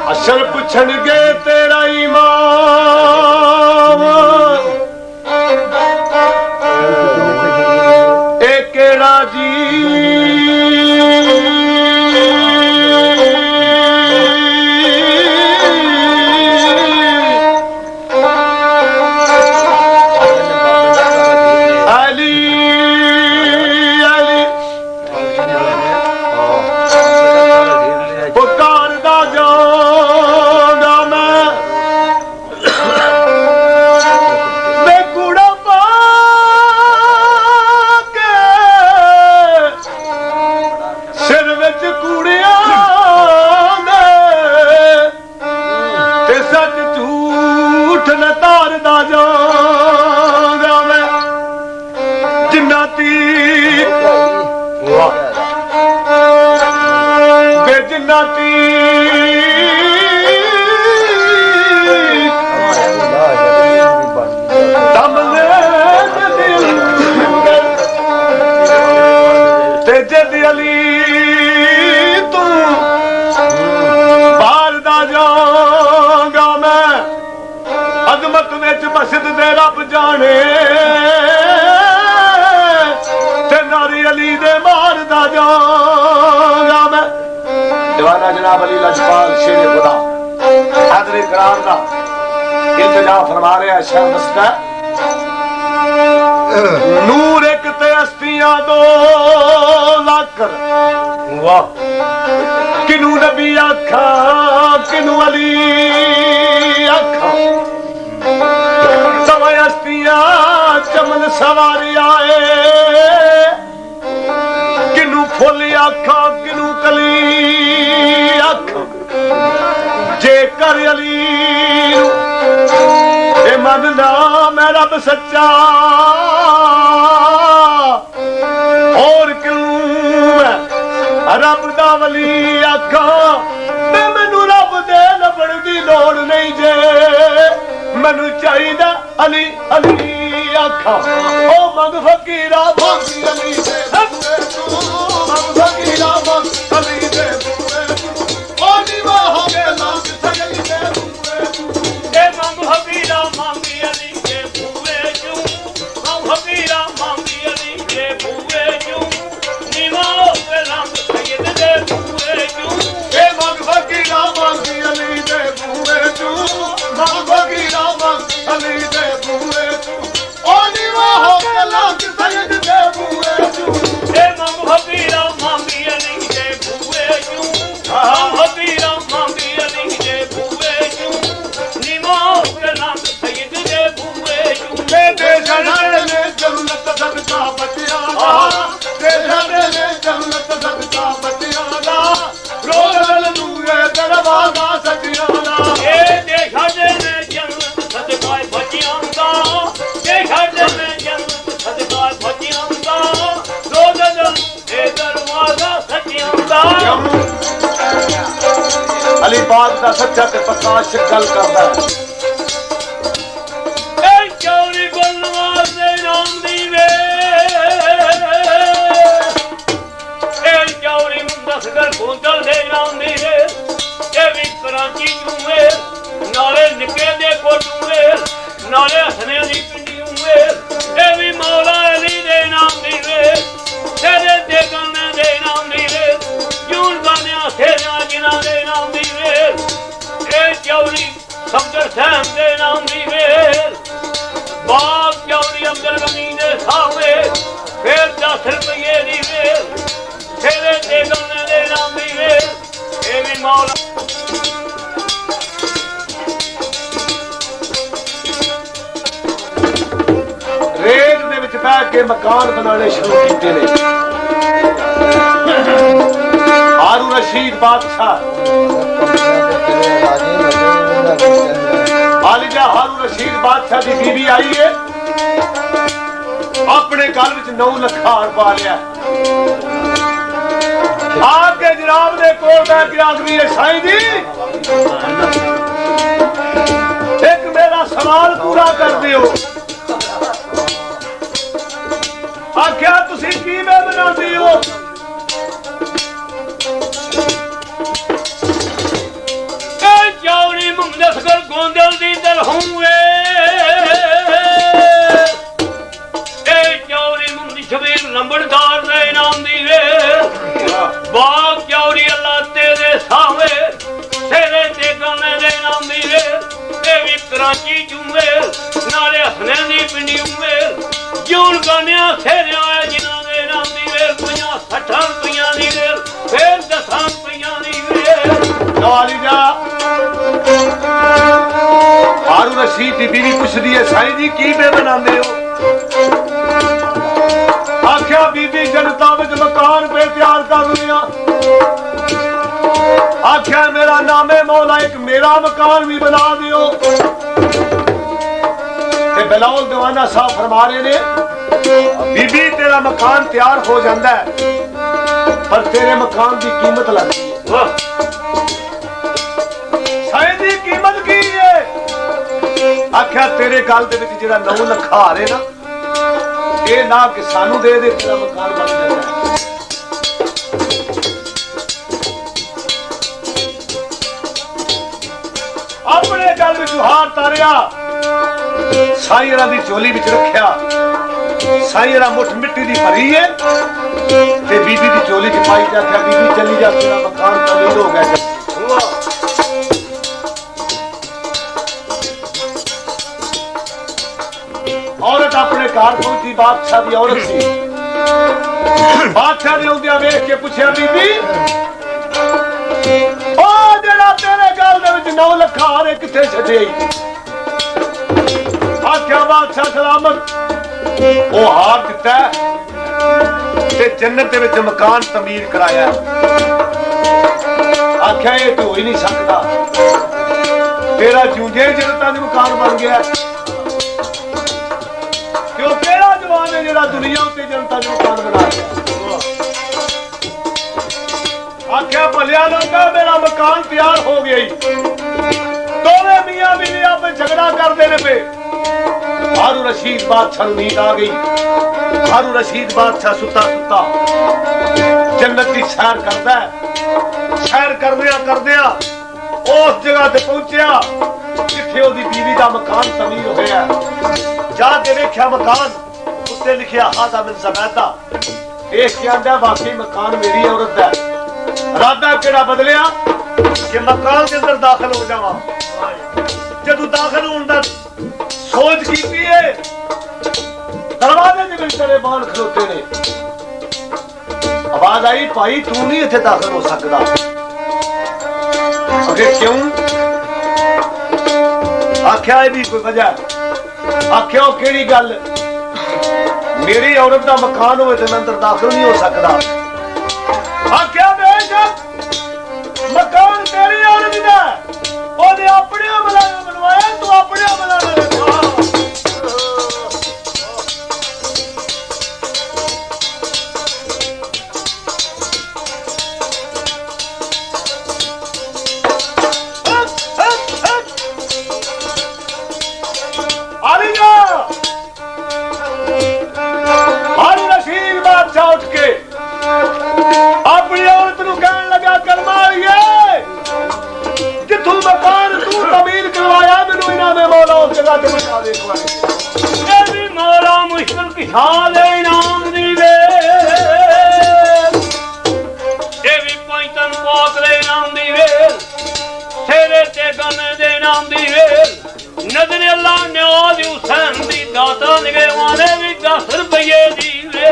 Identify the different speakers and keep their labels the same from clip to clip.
Speaker 1: असल पुछणगे तेरा ईमान ए केड़ा जी मस्जिद दे रब जाने ते नारी अली दे मारदा जागा मैं दीवाना जनाब अली लजपाल शेर खुदा हाज़िर करार दा इंतजाम फरमा रहे हैं शहर मस्ता नूर एक ते अस्तियां दो लाकर वाह किनू नबी आखा किनू अली आखा चमन सवारी आए किनू फुल आखा किनू कली आखा जे कर अली मनना मैं रब सच्चा और क्यों रब दा वली आखा मैनू रब दे लभण दी लोड़ नहीं जे मैनू चाहिदा अली अली आखा ओ मंग फकीरा मंगी अली दे मंग फकीरा मंग अली दे ओ दीवा हो गए लाख सगली दे ए मंग फकीरा मंगी अली दे बूए क्यों मंग फकीरा मंगी अली दे बूए क्यों दीवा हो गए लाख सगली दे बूए क्यों ए मंग फकीरा मंगी अली दे बूए क्यों मंग फकीरा मंग अली दे बूए क्यों ओ दीवा हो के लाख सजद दे बूए क्यों ए मंग फकीरा मंगी अली दे बूए क्यों मंग फकीरा मंगी अली दे बूए क्यों दीवा हो के लाख सजद दे बूए क्यों दे जनाले ने जन्नत सदका बतिया दे जनाले जन्नत सदका बतिया रोल नूरे दरवाजा सतिया ए दे खजे ने जन्नत सदका बतिया अली पाक का सच्चा ते प्रकाश गल करता है ए चौरी गुलवार दे नाम दी वे ए चौरी मुंदसगर बोतल दे नाम दी वे ए भी कराची चूवे नाले निके दे कोटूवे नाले हसने दी पिंडी हुए ए भी मौला अली दे नाम दी वे तेरे दे गन्ने दे नाम दी वे जून बानिया सेना जिना दे नाम दी वे ए चौरी सफदर सहम दे नाम दी वे बाग चौरी अब्दुल गनी दे सावे फिर 10 रुपये दी वे तेरे दे गन्ने दे नाम दी वे ए भी मौला रेत दे विच बैठ के मकान बनाने शुरू कीते ने हारून रशीद बादशाह आलिजा हारून रशीद बादशाह की बीवी आई है अपने घर विच 9 लाख पा लिया आके जनाब दे कोल बैठ के आखदी है साईं जी एक मेरा सवाल पूरा कर दियो आख्या तुसी किवें बनाती हो
Speaker 2: ਹੂਏ ਚੌਰੀ ਮੁੰਦੀ ਸ਼ਬੀਰ ਲੰਬੜਦਾਰ ਦੇ ਨਾਮ ਦੀ ਵੇ ਬਾਗ ਚੌਰੀ ਅੱਲਾ ਤੇਰੇ ਸਾਹਵੇ ਤੇਰੇ ਤੇ ਗਾਣੇ ਦੇ ਨਾਮ ਦੀ ਵੇ ਇਹ ਵੀ ਕਰਾਚੀ ਜੂਵੇ ਨਾਲੇ ਹਸਨੇ ਦੀ ਪਿੰਡੀ ਉਮੇ ਜੂਨ ਗਾਣਿਆਂ ਸੇਰਿਆ ਜਿਨ੍ਹਾਂ ਦੇ ਨਾਮ ਦੀ ਵੇ 50-60 ਰੁਪਈਆਂ ਦੀ ਵੇ ਫੇਰ 10 ਰੁਪਈਆਂ ਦੀ ਵੇ
Speaker 1: ਨਵਾਲੀ ਜਾ ਹਾਰੂ ਰਸ਼ੀਦ ਦੀ ਬੀਵੀ ਪੁੱਛਦੀ ਹੈ ਸਾਈਂ ਜੀ ਕੀ ਬੇ ਬਣਾਉਂਦੇ ਹੋ आख्या बीबी जनता विच मकान पे तैयार कर लिया आख्या मेरा नामे मौला एक मेरा मकान भी बना दियो ते बिलावल दीवाना साहब फरमा रहे ने बीबी तेरा मकान तैयार हो जाता है पर तेरे मकान की कीमत लगती है साईं दी कीमत की है आख्या तेरे गल दे विच जेड़ा 9 ਲੱਖ आ रहे ना ये ना कि सानू दे दे तेरा मकान बन जाता है अपने गल विच हार तारिया साईरा दी झोली विच रखिया साईरा मुठ मिट्टी दी भरी है ते बीबी दी झोली च पाई के आख्या बीबी चली जा तेरा मकान तमीर हो गया औरत अपने घर पहुंची बादशाह की औरत सी बादशाह ने आउंदियां वेख के पूछया बीबी ओ जेड़ा तेरे गल दे विच 9 ਲੱਖ हारे किथे छड्डे आख्या बादशाह सलामत ओ हार दिता ते जन्नत दे विच मकान तमीर कराया आख्या ये तो हो ही नहीं सकदा तेरा जूंदे जन्नतां दा मकान बन गया दुनिया जनता ने मकान बना आख्या भलिया लोगा मेरा मकान तैयार हो गया दोवे मियां बीवी आप झगड़ा करते ने पे हारू रशीद बादशाह नींद आ गई हारू रशीद बादशाह सुता सुता जन्नत की सैर करता है सैर करदिया उस जगह ते पहुंचया जिथे ओदी बीवी का मकान तमीर होया जाके देखा मकान उत्ते लिखिया हादा मिन ज़बैदा देख के आंदा वाकई मकान मेरी औरत है राधा केड़ा बदलिया कि मकान के अंदर दाखिल हो जावा जदू दाखिल होने दा सोच कीती है दरवाजे दे विच तेरे बाण खलोते ने आवाज आई भाई तू नहीं इत्थे दाखिल हो सकदा अगे क्यों आख्या भी कोई वजह आख्या केड़ी गल मेरी औरत का मकान हो अंदर दाखिल नहीं हो सकता आख्या बेशक मकान तेरी औरत का ओने अपने मलाना बनवाया तू अपने मलाना रखा उठ के अपनी औरत नूं कहन लगा करमालिए जिथों मकान तू तमीर करवाया मैनू इनाम में मौला उस जगह ते बता दे एक बार ए भी मौला मुश्किल किसा दे इनाम दी वे ए भी पैतन पाक दे इनाम दी वे तेरे ते गने दे इनाम दी वे नजर अल्लाह न्याज हुसैन दी दाता निगेवाने भी 10 रुपये दी वे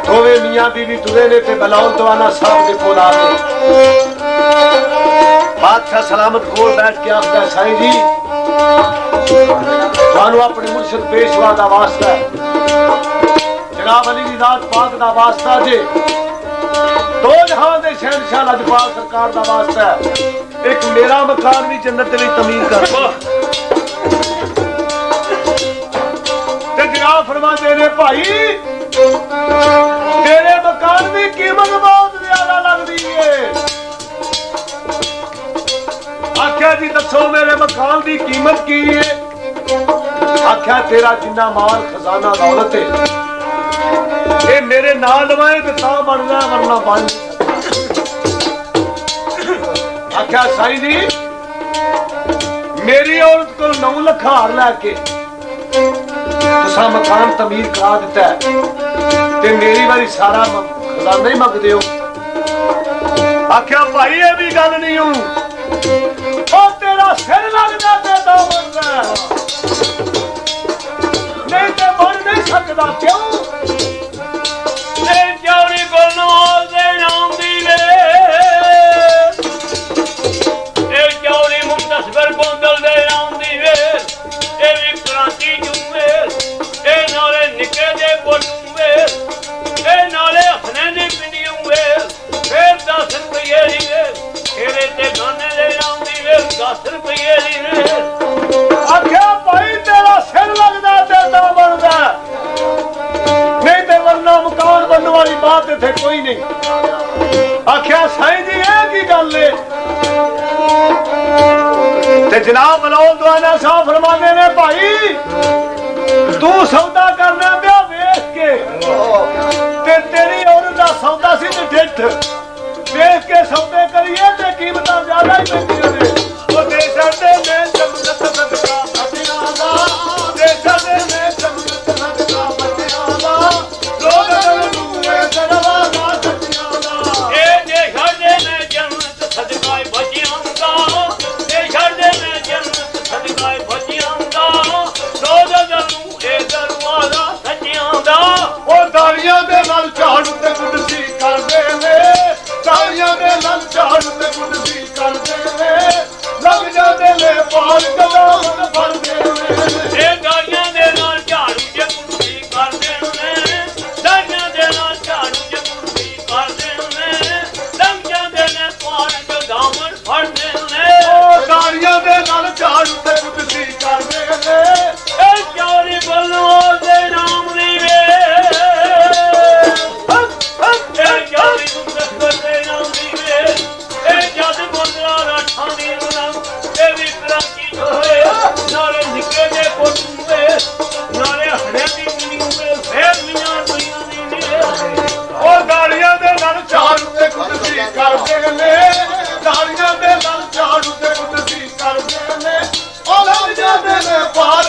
Speaker 1: दोवे मियां बीवी तुरे ने ते बिलावल दीवाना साहब दे कोल आ गए बादशाह सलामत कोल बैठ के आखदा साईं जी थानू अपने मुर्शिद पेशवा दा वास्ता है जनाब अली दी जात पाक दा वास्ता जे दो जहां दे शहंशाह लजपाल सरकार दा वास्ता है एक मेरा मकान भी जन्नत दे विच तमीर कर ते जनाब फरमांदे ने भाई तेरे मकान की कीमत बहुत ज्यादा लगती है आख्या जी दसो मेरे मकान की कीमत की है आख्या तेरा जिन्ना माल खजाना दौलत है ये मेरे नाल लवाए तो ता बनना वरना बन आख्या साईं जी मेरी औरत को 9 लाख हार लैके तुसा मकान तमीर करा दिता है ते मेरी वारी सारा खजाना ही मंगदे हो। आख्या भाई ये भी गल नहीं हूं ओ तेरा सिर लगदा ते दो बनदा नहीं ते बन नहीं सकदा क्यों
Speaker 2: ਇਹ ਚੌੜੀ ਗੁਰਨਾਲ ਦੇ ਨਾਮ ਦੀ ਵੇ ਇਹ ਚੌੜੀ ਮੁੰਤਸਬਰ ਗੋਂਦਲ ਦੇ ਨਾਮ ਦੀ ਵੇ ਇਹ ਵੀ ਕ੍ਰਾਂਤੀ ਜੂਵੇ ਇਹ ਨਾਲੇ ਨਿੱਕੇ ਦੇ ਕੋਟੂ ਵੇ ਇਹ ਨਾਲੇ ਹਫਨੇ ਦੀ ਪਿੰਡੀਆਂ ਵੇ ਫੇਰ 10 ਰੁਪਏ ਦੀ ਵੇ ਇਹਦੇ ਤੇ ਗਾਨੇ ਦੇ ਨਾਮ ਦੀ ਵੇ 10 ਰੁਪਏ ਦੀ ਵੇ
Speaker 1: आख्या भाई तेरा सिर लगदा ते दो बनदा नहीं ते वरना मकान बनने वाली बात इत्थे कोई नहीं। आख्या साईं जी ये की गल है ते जनाब मलौल दवाना साहब फरमाने ने भाई तू सौदा करना पिया वेख के ते तेरी औरत दा सौदा सी ते डिठ वेख के सौदे करिए ते कीमतां ज्यादा ही पैंदियां ने ओ दे छड्डे मैं जन्नत सदका बतियां दा दे छड्डे मैं जन्नत सदका बतियां दा लोग नूए दरवाजा सच्चियां दा
Speaker 2: ਇਹ ਜੇ ਛੱਡੇ ਮੈਂ ਜੰਨਤ ਸਦਕਾਏ ਬਚਿਆਂ ਦਾ ਇਹ ਛੱਡੇ ਮੈਂ ਜੰਨਤ ਸਦਕਾਏ ਬਚਿਆਂ ਦਾ ਰੋਜ਼ ਨੂੰ ਇਹ ਦਰਵਾਜ਼ਾ ਸੱਚਿਆਂ ਦਾ
Speaker 1: ओ दालियां दे नाल झाड़ू ते कुर्सी करदे वे दालियां दे नाल झाड़ू ते कुर्सी करदे वे लग जांदे ले पाल कदम फड़दे वे
Speaker 2: ਇਹ ਗਾੜੀਆਂ ਦੇ ਨਾਲ ਝਾੜੂ ਜੇ ਕੁਰਸੀ ਕਰਦੇ ਨੇ ਦਾੜੀਆਂ ਦੇ ਨਾਲ ਝਾੜੂ ਜੇ ਕੁਰਸੀ ਕਰਦੇ ਨੇ ਲੰਘ ਜਾਂਦੇ ਨੇ ਪਾਰ ਜੋ ਦਾਮਨ ਫੜਦੇ ਨੇ
Speaker 1: ओ दालियां दे नाल झाड़ू ते कुर्सी करदे वे
Speaker 2: ਇਹ ਚੌੜੀ ਗੁਰਨਾਲ ਦੇ ਨਾਮ ਦੀ ਵੇ ਇਹ ਚੌੜੀ ਮੁੰਤਸਬਰ ਦੇ ਨਾਮ ਦੀ ਵੇ ਇਹ ਜਦ ਗੁਰਦੁਆਰਾ ਰਾਠਾਂ ਦੀ ਰੰਗ ਇਹ ਵੀ ਕ੍ਰਾਂਤੀ ਹੋਏ ਨਾਲੇ ਨਿੱਕੇ ਦੇ ਕੋਟੂ ਵੇ ਨਾਲੇ ਹੜਿਆਂ ਦੀ ਮਿਣੀ ਵੇ ਫੇਰ ਮੀਆਂ ਦੁਨੀਆਂ ਦੀ ਵੇ
Speaker 1: ओ दालियां दे नाल झाड़ू ते कुर्सी करदे ने दालियां दे नाल झाड़ू ते कुर्सी करदे ने ओ लग जांदे ने पाल